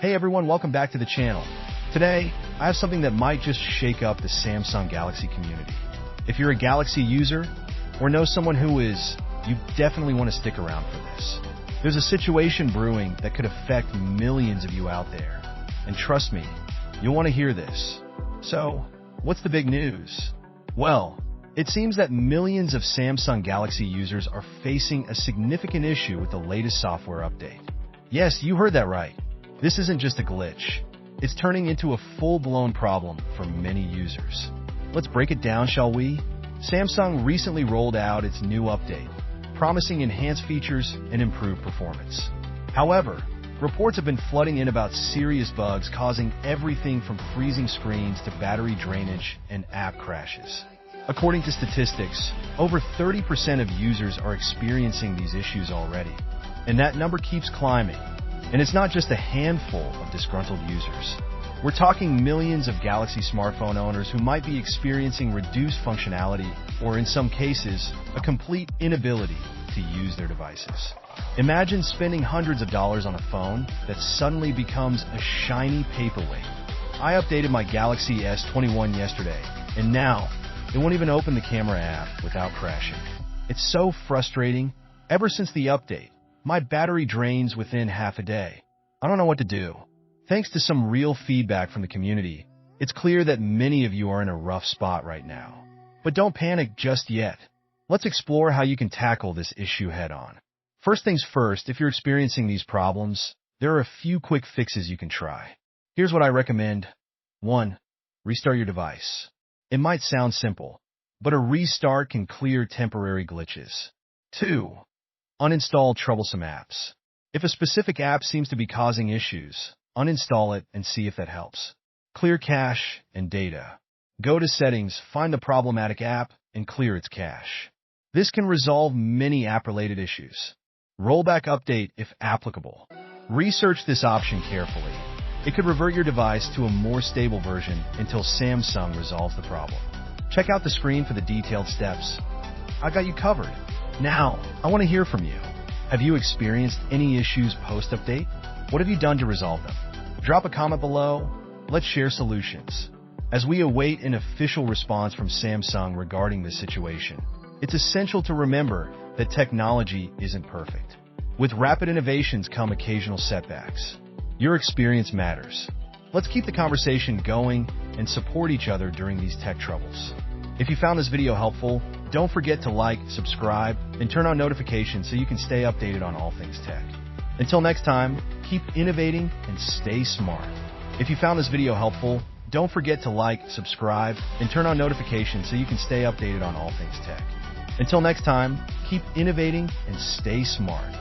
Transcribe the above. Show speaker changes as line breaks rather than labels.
Hey everyone, welcome back to the channel. Today, I have something that might just shake up the Samsung Galaxy community. If you're a Galaxy user or know someone who is, you definitely want to stick around for this. There's a situation brewing that could affect millions of you out there. And trust me, you'll want to hear this. So, what's the big news? Well, it seems that millions of Samsung Galaxy users are facing a significant issue with the latest software update. Yes, you heard that right. This isn't just a glitch. It's turning into a full-blown problem for many users. Let's break it down, shall we? Samsung recently rolled out its new update, promising enhanced features and improved performance. However, reports have been flooding in about serious bugs causing everything from freezing screens to battery drainage and app crashes. According to statistics, over 30% of users are experiencing these issues already, and that number keeps climbing. And it's not just a handful of disgruntled users. We're talking millions of Galaxy smartphone owners who might be experiencing reduced functionality or, in some cases, a complete inability to use their devices. Imagine spending hundreds of dollars on a phone that suddenly becomes a shiny paperweight. I updated my Galaxy S21 yesterday, and now it won't even open the camera app without crashing. It's so frustrating. Ever since the update, my battery drains within half a day. I don't know what to do. Thanks to some real feedback from the community, it's clear that many of you are in a rough spot right now. But don't panic just yet. Let's explore how you can tackle this issue head-on. First things first, if you're experiencing these problems, there are a few quick fixes you can try. Here's what I recommend. 1. Restart your device. It might sound simple, but a restart can clear temporary glitches. 2. Uninstall troublesome apps. If a specific app seems to be causing issues, uninstall it and see if that helps. Clear cache and data. Go to Settings, find the problematic app, and clear its cache. This can resolve many app-related issues. Rollback update if applicable. Research this option carefully. It could revert your device to a more stable version until Samsung resolves the problem. Check out the screen for the detailed steps. I got you covered. Now, I want to hear from you. Have you experienced any issues post-update? What have you done to resolve them? Drop a comment below. Let's share solutions. As we await an official response from Samsung regarding this situation, it's essential to remember that technology isn't perfect. With rapid innovations come occasional setbacks. Your experience matters. Let's keep the conversation going and support each other during these tech troubles. If you found this video helpful, don't forget to like, subscribe, and turn on notifications so you can stay updated on all things tech. Until next time, keep innovating and stay smart. If you found this video helpful, don't forget to like, subscribe, and turn on notifications so you can stay updated on all things tech. Until next time, keep innovating and stay smart.